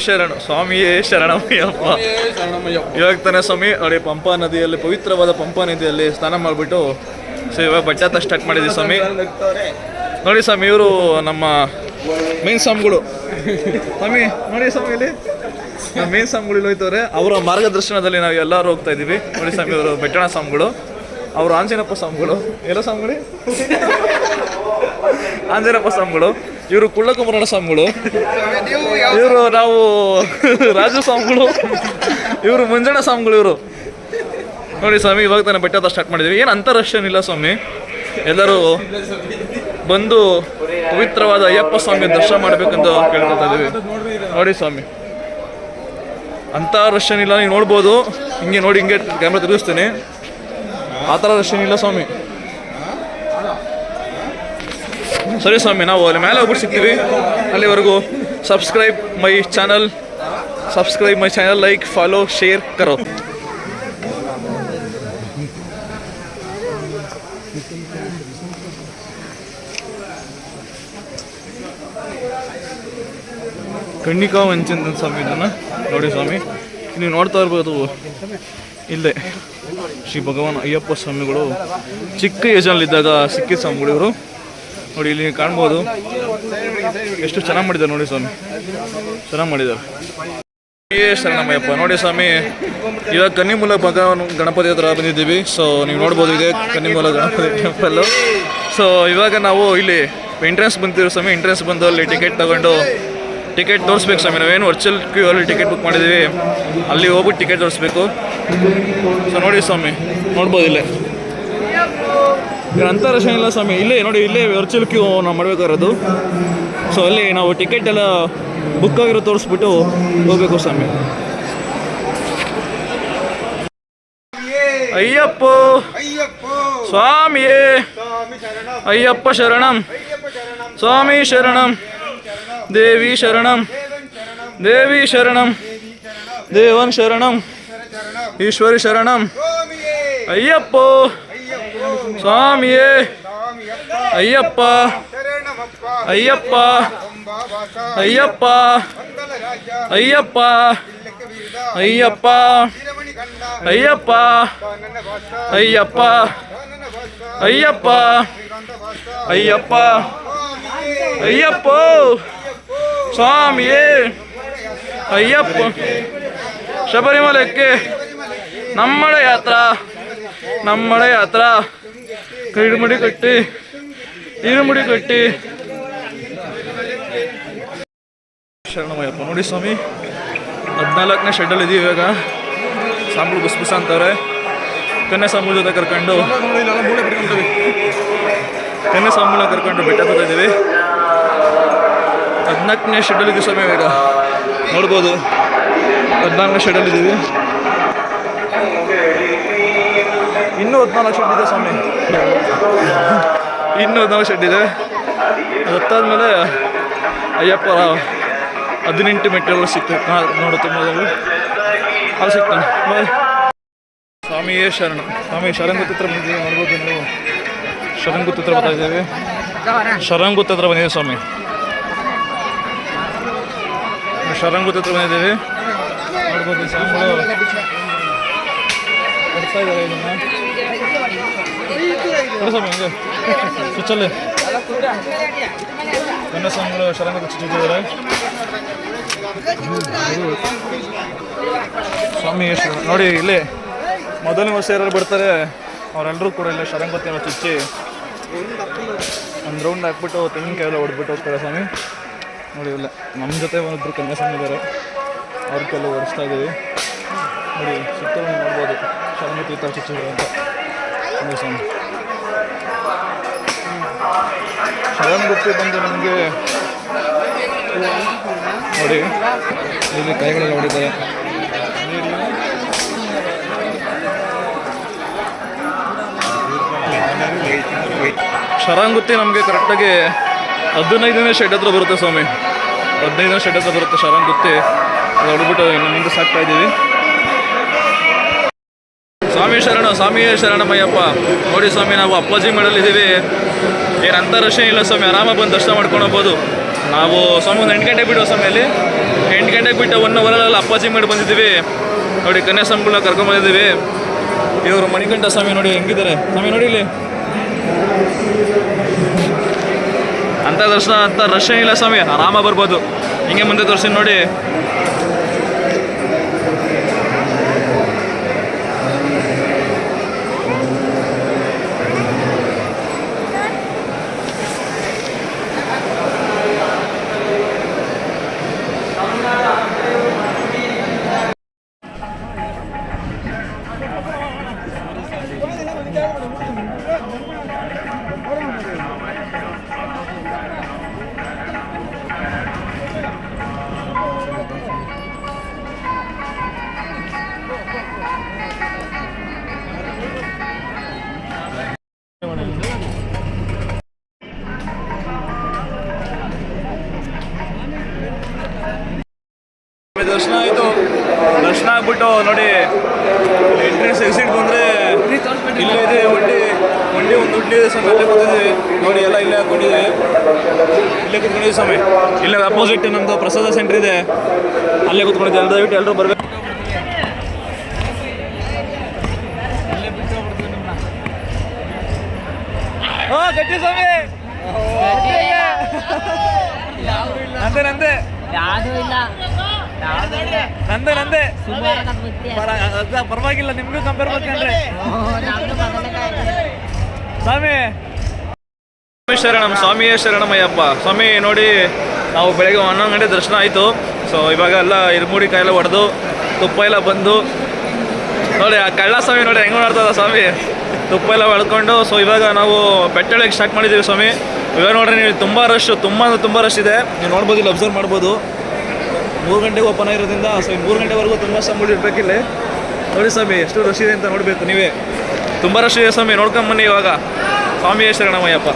ಶರಣ ಸ್ವಾಮಿಯೇ ಶರಣಮಯ್ಯಪ್ಪ. ಇವಾಗ ತಾನೇ ಸ್ವಾಮಿ ನೋಡಿ ಪಂಪಾ ನದಿಯಲ್ಲಿ, ಪವಿತ್ರವಾದ ಪಂಪಾ ನದಿಯಲ್ಲಿ ಸ್ನಾನ ಮಾಡಿಬಿಟ್ಟು ಸೊ ಇವಾಗ ಬಟ್ಟೆ ಸ್ಟಾರ್ಟ್ ಮಾಡಿದ್ವಿ ಸ್ವಾಮಿ. ನೋಡಿ ಸ್ವಾಮಿ, ಇವರು ನಮ್ಮ ಮೇನ್ ಸ್ವಾಮಿಗಳು ಸ್ವಾಮಿ. ನೋಡಿ ಸ್ವಾಮಿ, ಇಲ್ಲಿ ನಮ್ಮ ಮೇನ್ ಸ್ವಾಮಿಗಳು ಇಲ್ಲಿ ಹೋಯ್ತವ್ರೆ. ಅವರ ಮಾರ್ಗದರ್ಶನದಲ್ಲಿ ನಾವು ಎಲ್ಲರೂ ಹೋಗ್ತಾ ಇದ್ದೀವಿ. ನೋಡಿ ಸ್ವಾಮಿ, ಅವರು ಬೆಟ್ಟಣ ಸ್ವಾಮಿಗಳು, ಅವರು ಆಂಜನಪ್ಪ ಸ್ವಾಮಿಗಳು, ಎಲ್ಲ ಸ್ವಾಮಿಗಳು ಆಂಜನಪ್ಪ ಸ್ವಾಮಿಗಳು, ಇವರು ಕುಳ್ಳಕುಮರಣ ಸ್ವಾಮಿಗಳು, ಇವರು ನಾವು ರಾಜು ಸ್ವಾಮಿಗಳು, ಇವರು ಮುಂಜಾನೆ ಸ್ವಾಮಿಗಳು. ಇವರು ನೋಡಿ ಸ್ವಾಮಿ, ಇವಾಗ ತಾನೇ ಬೆಟ್ಟದ ಸ್ಟಾರ್ಟ್ ಮಾಡಿದ್ವಿ. ಏನು ಅಂತ ರಶ್ ಏನಿಲ್ಲ ಸ್ವಾಮಿ, ಎಲ್ಲರೂ ಬಂದು ಪವಿತ್ರವಾದ ಅಯ್ಯಪ್ಪ ಸ್ವಾಮಿ ದರ್ಶನ ಮಾಡಬೇಕಂತ ಕೇಳ್ಕೊಳ್ತಾ ಇದ್ದೀವಿ. ನೋಡಿ ಸ್ವಾಮಿ, ಅಂಥ ರಶ್ ಏನಿಲ್ಲ, ನೀವು ನೋಡ್ಬೋದು. ಹಿಂಗೆ ನೋಡಿ, ಹಿಂಗೆ ಕ್ಯಾಮ್ರಾ ತಿರುಗಿಸ್ತೀನಿ, ಆ ಥರ ರಶ್ ಏನಿಲ್ಲ ಸ್ವಾಮಿ. ಸರಿ ಸ್ವಾಮಿ, ನಾವು ಅಲ್ಲಿ ಮೇಲೆ ಹೋಗ್ಬಿಟ್ಟು ಸಿಗ್ತೀವಿ. ಅಲ್ಲಿವರೆಗೂ subscribe my channel, like, follow, share ಕರೋ. ಕಣ್ಣಿಕಾ ವಂಚನ ಸ್ವಾಮಿ, ಇದನ್ನು ನೋಡಿ ಸ್ವಾಮಿ, ನೀವು ನೋಡ್ತಾ ಇರ್ಬೋದು. ಇಲ್ಲೇ ಶ್ರೀ ಭಗವಾನ್ ಅಯ್ಯಪ್ಪ ಸ್ವಾಮಿಗಳು ಚಿಕ್ಕ ಏಜಲ್ಲಿದ್ದಾಗ ಸಿಕ್ಕಿದ ಸ್ವಾಮಿಗಳು ಇವರು. ನೋಡಿ ಇಲ್ಲಿ ಕಾಣ್ಬೋದು, ಎಷ್ಟು ಚೆನ್ನಾಗಿ ಮಾಡಿದ್ದಾರೆ ನೋಡಿ ಸ್ವಾಮಿ, ಚೆನ್ನಾಗಿ ಮಾಡಿದ್ದಾರೆ. ಶರಣಮಯ್ಯಪ್ಪ. ನೋಡಿ ಸ್ವಾಮಿ, ಇವಾಗ ಕನ್ನಿಮೂಲ ಭಗವಾನ್ ಗಣಪತಿ ಹತ್ರ ಬಂದಿದ್ದೀವಿ. ಸೊ ನೀವು ನೋಡ್ಬೋದು, ಇದೆ ಕನ್ನಿಮೂಲ ಗಣಪತಿ ಟೆಂಪಲ್ಲು. ಸೊ ಇವಾಗ ನಾವು ಇಲ್ಲಿ ಎಂಟ್ರೆನ್ಸ್ ಬಂದಿದ್ದೀವಿ ಸ್ವಾಮಿ. ಎಂಟ್ರೆನ್ಸ್ ಬಂದು ಅಲ್ಲಿ ಟಿಕೆಟ್ ತಗೊಂಡು ಟಿಕೆಟ್ ತೋರಿಸ್ಬೇಕು ಸ್ವಾಮಿ. ನಾವೇನು ವರ್ಚುವಲ್ ಕ್ಯೂ ಅಲ್ಲಿ ಟಿಕೆಟ್ ಬುಕ್ ಮಾಡಿದ್ದೀವಿ, ಅಲ್ಲಿ ಹೋಗ್ಬಿಟ್ಟು ಟಿಕೆಟ್ ತೋರಿಸ್ಬೇಕು. ಸೊ ನೋಡಿ ಸ್ವಾಮಿ, ನೋಡ್ಬೋದು ಇಲ್ಲೇ ಅಂಥ ರಶ ಇಲ್ಲ ಸ್ವಾಮಿ. ಇಲ್ಲೇ ನೋಡಿ, ಇಲ್ಲೇ ವರ್ಚುವಲ್ ಕ್ಯೂ ನಾವು ಮಾಡಬೇಕಾಗಿರೋದು. ಸೊ ಅಲ್ಲಿ ನಾವು ಟಿಕೆಟ್ ಎಲ್ಲ ಬುಕ್ ಆಗಿರೋ ತೋರಿಸ್ಬಿಟ್ಟು ಹೋಗ್ಬೇಕು ಸ್ವಾಮಿ. ಅಯ್ಯಪ್ಪ ಸ್ವಾಮಿಯೇ, ಅಯ್ಯಪ್ಪ ಶರಣಂ, ಸ್ವಾಮಿ ಶರಣಂ, ದೇವಿ ಶರಣಂ, ದೇವಿ ಶರಣಂ, ದೇವನ್ ಶರಣಂ, ಈಶ್ವರಿ ಶರಣಂ. ಅಯ್ಯಪ್ಪ ಸ್ವಾಮಿಯೇ, ಅಯ್ಯಪ್ಪ, ಅಯ್ಯಪ್ಪ, ಅಯ್ಯಪ್ಪ, ಅಯ್ಯಪ್ಪ, ಅಯ್ಯಪ್ಪ, ಅಯ್ಯಪ್ಪ, ಅಯ್ಯಪ್ಪ, ಅಯ್ಯಪ್ಪ, ಅಯ್ಯಪ್ಪ, ಅಯ್ಯಪ್ಪ ಸ್ವಾಮಿಯೇ, ಅಯ್ಯಪ್ಪ. ಶಬರಿಮಲೆಗೆ ನಮ್ಮಳ ಯಾತ್ರಾ, ನಮ್ಮಳ ಯಾತ್ರಾ. ಇರುಮುಡಿ ಕಟ್ಟಿ, ಇರುಮುಡಿ ಕಟ್ಟಿ. ಶರಣಮಯ್ಯಪ್ಪ. ನೋಡಿ ಸ್ವಾಮಿ, 14ನೇ ಶೆಡ್ಡಲ್ಲಿ ಇದೀವಿ. ಇವಾಗ ಸಾಂಬಳು ಬುಸ್ ಅಂತವ್ರೆ. ಕನ್ಯಾ ಸಾಂಬಳ ಜೊತೆ ಕರ್ಕೊಂಡು ಬೆಟ್ಟ ಹತ್ತಾ ಇದ್ದೀವಿ. 14ನೇ ಶೆಡ್ಡಲ್ಲಿ ಇದೀವಿ ಸ್ವಾಮಿ. ಇವಾಗ ನೋಡ್ಬೋದು, 14ನೇ ಶೆಡ್ಡಲ್ಲಿ ಇದ್ದೀವಿ. ಇನ್ನೂ 14 ಶೆಡ್ ಇದೆ ಸ್ವಾಮಿ, ಇನ್ನೂ 14 ಶೆಡ್ ಇದೆ. ಅದು ಹೊತ್ತಾದ್ಮೇಲೆ ಅಯ್ಯಪ್ಪರ 18 ಮೆಟ್ಟಿಲುಗಳು ಸಿಗ್ತದೆ ನೋಡುತ್ತೆ. ಅದು ಸಿಗ್ತಾನೆ. ಸ್ವಾಮಿಯೇ ಶರಣ. ಸ್ವಾಮಿ ಶರಂಗುತ್ತ ಹತ್ರ ಬಂದಿದ್ದೀವಿ, ನೋಡ್ಬೋದು ನೀವು. ಶರಂಗುತ್ತ ಹತ್ರ ಬರ್ತಾ ಇದ್ದೀವಿ. ಶರಂಗುತ್ತ ಹತ್ರ ಬಂದಿದ್ದೀವಿ ಸ್ವಾಮಿ. ಶರಂಗುತ್ತ ಹತ್ರ ಬಂದಿದ್ದೀವಿ, ನೋಡ್ಬೋದು. ಸ್ವಾಮಿಗಳು ಬರ್ತಾ ಇದ್ದಾರೆ. ಇದನ್ನು ಸ್ವಾಮಿ ಹಿಂಗೆ ಸ್ವಿಚ್ಚಲ್ಲಿ ಕನ್ನಡ ಸ್ವಾಮಿಗಳು ಶರಂಗುತ್ತ ಚುಚ್ಚಿದ್ದಾರೆ. ಸ್ವಾಮಿ ಶರಣ. ನೋಡಿ ಇಲ್ಲಿ ಮೊದಲನೇ ವರ್ಷ ಯಾರು ಬರ್ತಾರೆ ಅವರೆಲ್ಲರೂ ಕೂಡ ಇಲ್ಲ ಶರಂಗುತ್ತೆಲ್ಲ ಚುಚ್ಚಿ ಒಂದು ರೌಂಡ್ ಹಾಕ್ಬಿಟ್ಟು ತೆಂಗಿನಕಾಯೆಲ್ಲ ಹೊಡೆದ್ಬಿಟ್ಟು ಹೋಗ್ತಾರೆ ಸ್ವಾಮಿ. ನೋಡಿ ಇಲ್ಲ, ನಮ್ಮ ಜೊತೆ ಒಂದಿಬ್ಬರು ಕನ್ಯಾಸ್ವಾಮಿ ಇದ್ದಾರೆ, ಅವ್ರ ಕೈಯಲ್ಲಿ ಒರೆಸ್ತಾ ಇದ್ದೀವಿ. ನೋಡಿ ಸುತ್ತಲೂ ನೋಡ್ಬೋದು ಶರಂಗುತ್ತಿ ಈ ಥರ ಚುಚ್ಚಿದ್ದಾರೆ ಅಂತ. ನೋಡಿ ಸ್ವಾಮಿ, ಶರಂಗುತ್ತಿ ಬಂದು ನಮಗೆ ನೋಡಿ ಇಲ್ಲಿ ಕೈಗಳೆಲ್ಲ ಹೊಡಿತಾರೆ. ಶರಂಗುತ್ತಿ ನಮಗೆ ಕರೆಕ್ಟಾಗಿ 15ನೇ ಶೆಡ್ ಹತ್ರ ಬರುತ್ತೆ ಸ್ವಾಮಿ. 15ನೇ ಶೆಡ್ ಹತ್ರ ಬರುತ್ತೆ ಶರಂಗುತ್ತಿ. ಅದು ಹೊಡ್ಬಿಟ್ಟು ಇನ್ನು ಮುಂದೆ ಸಾಕ್ತಾ ಇದ್ದೀವಿ. ಸ್ವಾಮಿ ಶರಣ, ಸ್ವಾಮಿಯೇ ಶರಣಮಯ್ಯಪ್ಪ. ನೋಡಿ ಸ್ವಾಮಿ, ನಾವು ಅಪ್ಪಾಜಿ ಮಾಡಲಿದ್ದೀವಿ. ಏನಂತ ರಶ್ ಇಲ್ಲ ಸ್ವಾಮಿ, ಆರಾಮಾಗಿ ಬಂದು ದರ್ಶನ ಮಾಡ್ಕೊಂಡು ಹೋಗ್ಬೋದು. ನಾವು ಸ್ವಾಮಿ ಒಂದು 8 ಗಂಟೆ ಬಿಡುವ ಸಮಯಲ್ಲಿ 8 ಗಂಟೆಗೆ ಬಿಟ್ಟು 1 ಅವರಲ್ಲಿ ಅಪ್ಪಾಜಿ ಮಾಡಿ ಬಂದಿದ್ದೀವಿ ನೋಡಿ. ಕನ್ಯಾಸ್ವಾಮಿಗಳನ್ನ ಕರ್ಕೊಂಡ್ಬಂದಿದ್ದೀವಿ. ಇವರು ಮಣಿಕಂಠ ಸ್ವಾಮಿ ನೋಡಿ ಹೆಂಗಿದ್ದಾರೆ ಸ್ವಾಮಿ ನೋಡಿ ಇಲ್ಲಿ. ಅಂತ ದರ್ಶನ ಅಂತ ರಶ್ ಏನಿಲ್ಲ ಸ್ವಾಮಿ, ಆರಾಮ ಬರ್ಬೋದು. ಹಿಂಗೆ ಮುಂದೆ ತೋರಿಸಿ ನೋಡಿ. ದರ್ಶನ ಆಯಿತು. ದರ್ಶನ ಆಗ್ಬಿಟ್ಟು ನೋಡಿ ಎಂಟ್ರೆನ್ಸ್ ಎಕ್ಸಿಟ್ ಬಂದರೆ ಇಲ್ಲೇ ಇದೆ ಒಂಡಿ ಒಂದು ಉಡ್ಲಿ ಇದೆ ಸ್ವಾಮಿ. ಅಲ್ಲೇ ಕೂತಿದ್ದೀವಿ ನೋಡಿ, ಎಲ್ಲ ಇಲ್ಲೇ ಹಾಕೊಂಡಿದ್ದೀವಿ. ಇಲ್ಲೇ ಕೂತ್ಕೊಂಡಿದ್ದೀವಿ ಸ್ವಾಮಿ. ಇಲ್ಲೇ ಅಪೋಸಿಟ್ ನಮ್ಮದು ಪ್ರಸಾದ ಸೆಂಟ್ರ್ ಇದೆ, ಅಲ್ಲೇ ಕೂತ್ಕೊಂಡಿದ್ದೀವಿ. ದಯವಿಟ್ಟು ಎಲ್ಲರೂ ಬರಬೇಕು. ಗಟ್ಟಿ ಸ್ವಾಮಿ ನಂದೆ ಪರವಾಗಿಲ್ಲ, ನಿಮ್ಗೂ ಕಂಪೇರ್ ಮಾಡ್ಕೊಂಡ್ರೆ ಸ್ವಾಮಿ. ಶರಣಂ ಸ್ವಾಮಿಯೇ ಶರಣಮಯ್ಯಪ್ಪ. ಸ್ವಾಮಿ ನೋಡಿ, ನಾವು ಬೆಳಗ್ಗೆ 11 ಗಂಟೆ ದರ್ಶನ ಆಯಿತು. ಸೊ ಇವಾಗ ಎಲ್ಲ ಇರ್ಮೂಡಿ ಕಾಯೆಲ್ಲ ಹೊಡೆದು ತುಪ್ಪ ಎಲ್ಲ ಬಂದು ನೋಡಿ, ಆ ಕಳ್ಳ ಸ್ವಾಮಿ ನೋಡಿ ಹೆಂಗೆ ಮಾಡ್ತದ ಸ್ವಾಮಿ, ತುಪ್ಪ ಎಲ್ಲ ಹೊಳ್ಕೊಂಡು. ಸೊ ಇವಾಗ ನಾವು ಬೆಟ್ಟಳಿಗೆ ಸ್ಟಾರ್ಟ್ ಮಾಡಿದ್ದೀವಿ ಸ್ವಾಮಿ. ಇವಾಗ ನೋಡ್ರಿ ನೀವು, ತುಂಬ ರಶ್, ತುಂಬ ರಶ್ ಇದೆ. ನೀವು ನೋಡ್ಬೋದು, ಇಲ್ಲಿ ಅಬ್ಸರ್ವ್ ಮಾಡ್ಬೋದು. 3 ಗಂಟೆಗೆ ಓಪನ್ ಆಗಿರೋದ್ರಿಂದ ಸೊ 3 ಗಂಟೆವರೆಗೂ ತುಂಬ ಸ್ವಾಮಿಗಳು ಇರಬೇಕಿಲ್ಲ. ನೋಡಿ ಸ್ವಾಮಿ ಎಷ್ಟು ರಶ್ ಇದೆ ಅಂತ ನೋಡಬೇಕು ನೀವೇ. ತುಂಬ ರಶ್ ಇದೆ ಸ್ವಾಮಿ, ನೋಡ್ಕೊಂಬನ್ನಿ ಇವಾಗ. ಸ್ವಾಮಿಯೇ ಶರಣಮಯ್ಯಪ್ಪ.